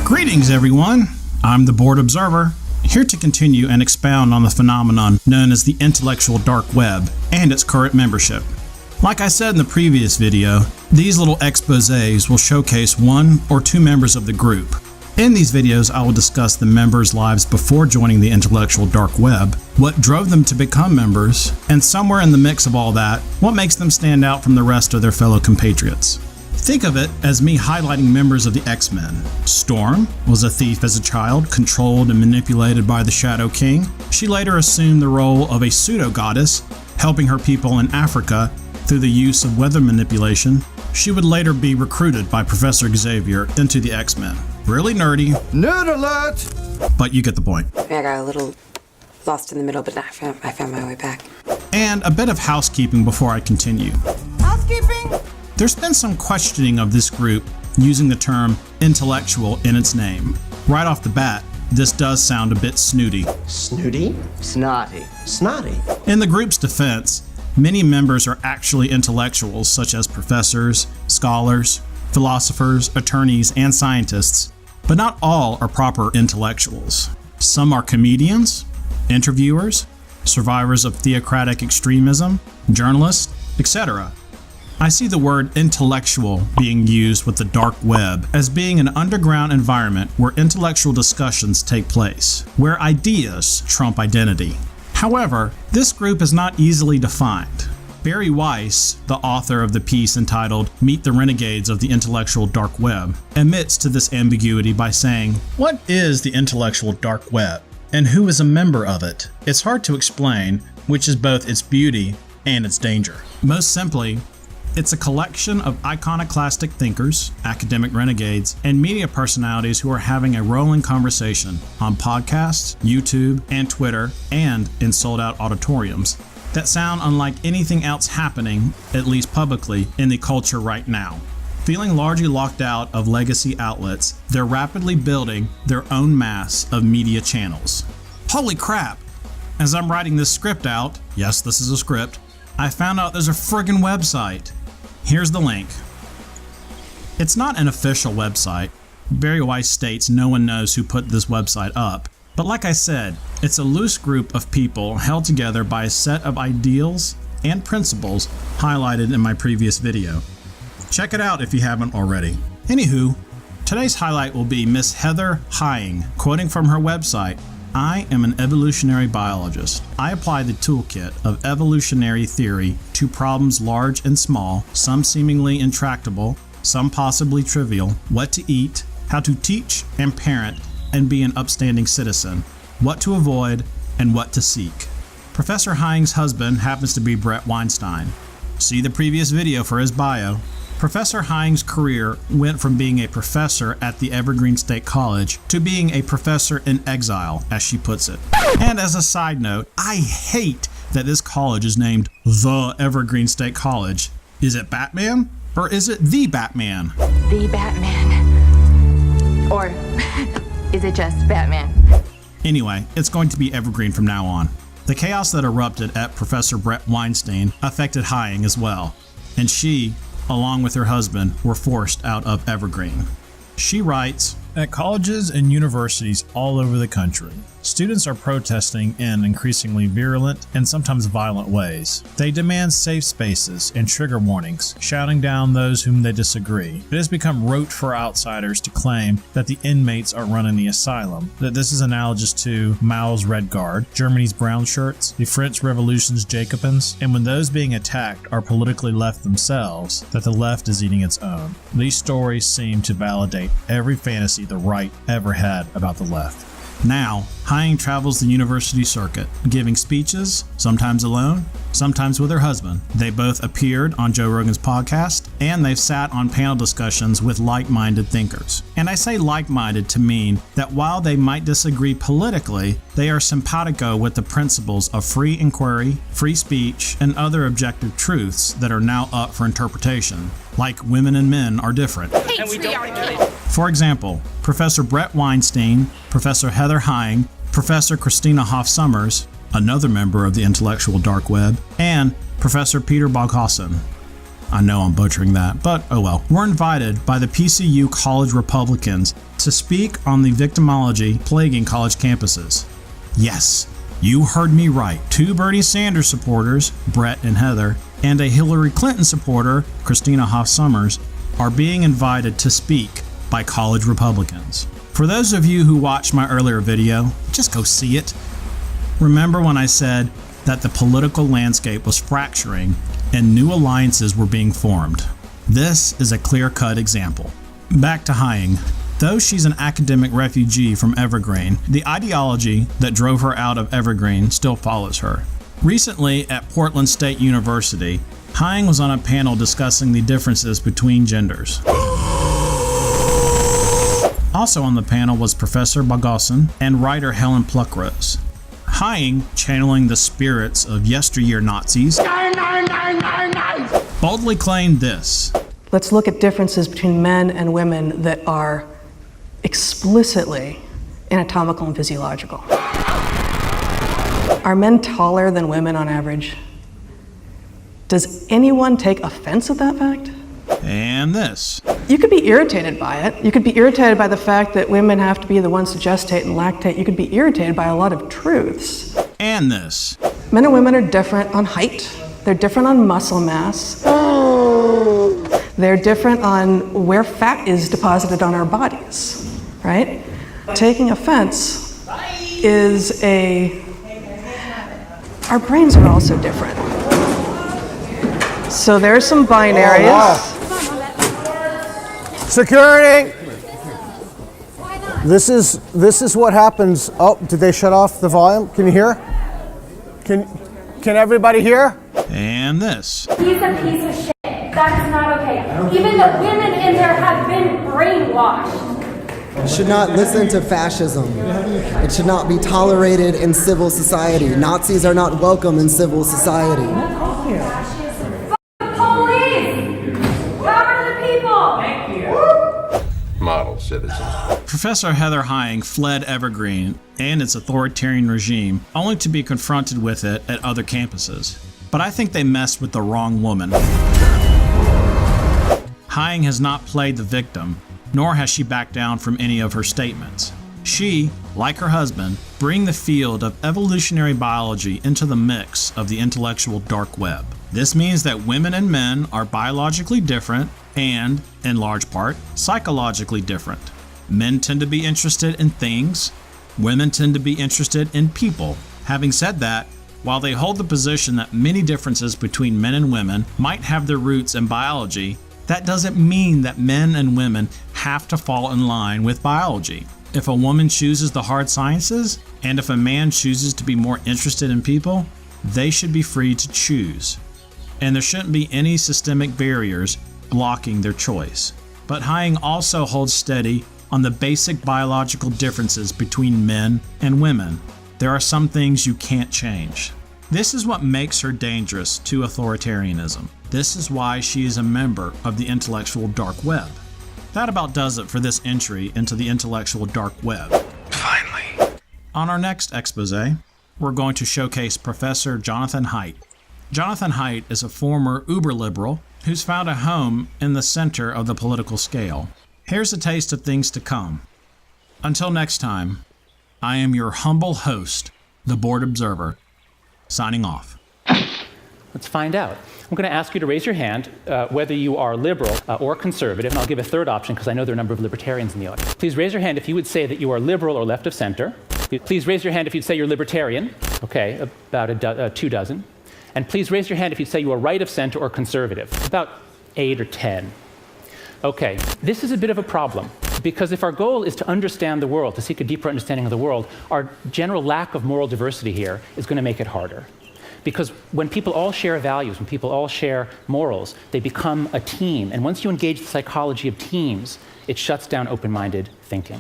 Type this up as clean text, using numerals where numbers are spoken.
Greetings, everyone. I'm the Board Observer, here to continue and expound on the phenomenon known as the intellectual dark web and its current membership. Like I said in the previous video, these little exposés will showcase one or two members of the group. In these videos, I will discuss the members' lives before joining the intellectual dark web, what drove them to become members, and somewhere in the mix of all that, what makes them stand out from the rest of their fellow compatriots. Think of it as me highlighting members of the X-Men. Storm was a thief as a child, controlled and manipulated by the Shadow King. She later assumed the role of a pseudo-goddess, helping her people in Africa through the use of weather manipulation. She would later be recruited by Professor Xavier into the X-Men. Really nerdy. Nerd alert! But you get the point. I got a little lost in the middle, but I found my way back. And a bit of housekeeping before I continue. Housekeeping? There's been some questioning of this group using the term intellectual in its name. Right off the bat, this does sound a bit snooty. Snooty? Snotty. Snotty. In the group's defense, many members are actually intellectuals such as professors, scholars, philosophers, attorneys, and scientists, but not all are proper intellectuals. Some are comedians, interviewers, survivors of theocratic extremism, journalists, etc. I see the word intellectual being used with the dark web as being an underground environment where intellectual discussions take place, where ideas trump identity. However, this group is not easily defined. Barry Weiss, the author of the piece entitled Meet the Renegades of the Intellectual Dark Web, admits to this ambiguity by saying, "What is the intellectual dark web, and who is a member of it? It's hard to explain, which is both its beauty and its danger." Most simply, it's a collection of iconoclastic thinkers, academic renegades, and media personalities who are having a rolling conversation on podcasts, YouTube, and Twitter, and in sold-out auditoriums that sound unlike anything else happening, at least publicly, in the culture right now. Feeling largely locked out of legacy outlets, they're rapidly building their own mass of media channels. Holy crap! As I'm writing this script out, yes, this is a script, I found out there's a friggin' website. Here's the link. It's not an official website. Barry Weiss states no one knows who put this website up. But like I said, it's a loose group of people held together by a set of ideals and principles highlighted in my previous video. Check it out if you haven't already. Anywho, today's highlight will be Miss Heather Hying, quoting from her website, "I am an evolutionary biologist. I apply the toolkit of evolutionary theory to problems large and small, some seemingly intractable, some possibly trivial, what to eat, how to teach and parent and be an upstanding citizen, what to avoid, and what to seek." Professor Hying's husband happens to be Brett Weinstein. See the previous video for his bio. Professor Hying's career went from being a professor at the Evergreen State College to being a professor in exile, as she puts it. And as a side note, I hate that this college is named the Evergreen State College. Is it Batman? Or is it the Batman? The Batman. Or is it just Batman? Anyway, it's going to be Evergreen from now on. The chaos that erupted at Professor Brett Weinstein affected Hying as well, and she, along with her husband, were forced out of Evergreen. She writes, "At colleges and universities all over the country, students are protesting in increasingly virulent and sometimes violent ways. They demand safe spaces and trigger warnings, shouting down those whom they disagree. It has become rote for outsiders to claim that the inmates are running the asylum, that this is analogous to Mao's Red Guard, Germany's Brown Shirts, the French Revolution's Jacobins, and when those being attacked are politically left themselves, that the left is eating its own. These stories seem to validate every fantasy the right ever had about the left." Now, Hying travels the university circuit, giving speeches, sometimes alone, sometimes with her husband. They both appeared on Joe Rogan's podcast, and they've sat on panel discussions with like-minded thinkers. And I say like-minded to mean that while they might disagree politically, they are simpatico with the principles of free inquiry, free speech, and other objective truths that are now up for interpretation, like women and men are different. For example, Professor Brett Weinstein, Professor Heather Hying, Professor Christina Hoff Sommers, another member of the intellectual dark web, and Professor Peter Boghausen. I know I'm butchering that, but oh well. Were invited by the PCU College Republicans to speak on the victimology plaguing college campuses. Yes, you heard me right. 2 Bernie Sanders supporters, Brett and Heather, and a Hillary Clinton supporter, Christina Hoff Sommers, are being invited to speak by college Republicans. For those of you who watched my earlier video, just go see it. Remember when I said that the political landscape was fracturing and new alliances were being formed? This is a clear-cut example. Back to Hying. Though she's an academic refugee from Evergreen, the ideology that drove her out of Evergreen still follows her. Recently, at Portland State University, Hying was on a panel discussing the differences between genders. Also on the panel was Professor Boghausen and writer Helen Pluckrose. Hying, channeling the spirits of yesteryear Nazis, boldly claimed this. Let's look at differences between men and women that are explicitly anatomical and physiological. Are men taller than women on average? Does anyone take offense at that fact? And this. You could be irritated by it. You could be irritated by the fact that women have to be the ones to gestate and lactate. You could be irritated by a lot of truths. And this. Men and women are different on height. They're different on muscle mass. They're different on where fat is deposited on our bodies, right? Taking offense is our brains are also different. So there's some binaries. Oh, wow. Security! This is what happens. Oh, did they shut off the volume? Can you hear? Can everybody hear? And this. He's a piece of shit. That is not okay. Even the women in there have been brainwashed. Should not listen to fascism. It should not be tolerated in civil society. Nazis are not welcome in civil society. Police! Cover the people! Thank you. Model citizen. Professor Heather Hying fled Evergreen and its authoritarian regime, only to be confronted with it at other campuses. But I think they messed with the wrong woman. Hying has not played the victim, nor has she backed down from any of her statements. She, like her husband, bring the field of evolutionary biology into the mix of the intellectual dark web. This means that women and men are biologically different and, in large part, psychologically different. Men tend to be interested in things, women tend to be interested in people. Having said that, while they hold the position that many differences between men and women might have their roots in biology, that doesn't mean that men and women have to fall in line with biology. If a woman chooses the hard sciences, and if a man chooses to be more interested in people, they should be free to choose. And there shouldn't be any systemic barriers blocking their choice. But Hying also holds steady on the basic biological differences between men and women. There are some things you can't change. This is what makes her dangerous to authoritarianism. This is why she is a member of the intellectual dark web. That about does it for this entry into the intellectual dark web. Finally. On our next expose, we're going to showcase Professor Jonathan Haidt. Jonathan Haidt is a former uber-liberal who's found a home in the center of the political scale. Here's a taste of things to come. Until next time, I am your humble host, the Board Observer, signing off. Let's find out. I'm going to ask you to raise your hand whether you are liberal or conservative, and I'll give a third option because I know there are a number of libertarians in the audience. Please raise your hand if you would say that you are liberal or left of center. Please raise your hand if you'd say you're libertarian. Okay, about 2 dozen. And please raise your hand if you'd say you are right of center or conservative. About 8 or 10. Okay, this is a bit of a problem because if our goal is to understand the world, to seek a deeper understanding of the world, our general lack of moral diversity here is going to make it harder. Because when people all share values, when people all share morals, they become a team. And once you engage the psychology of teams, it shuts down open-minded thinking.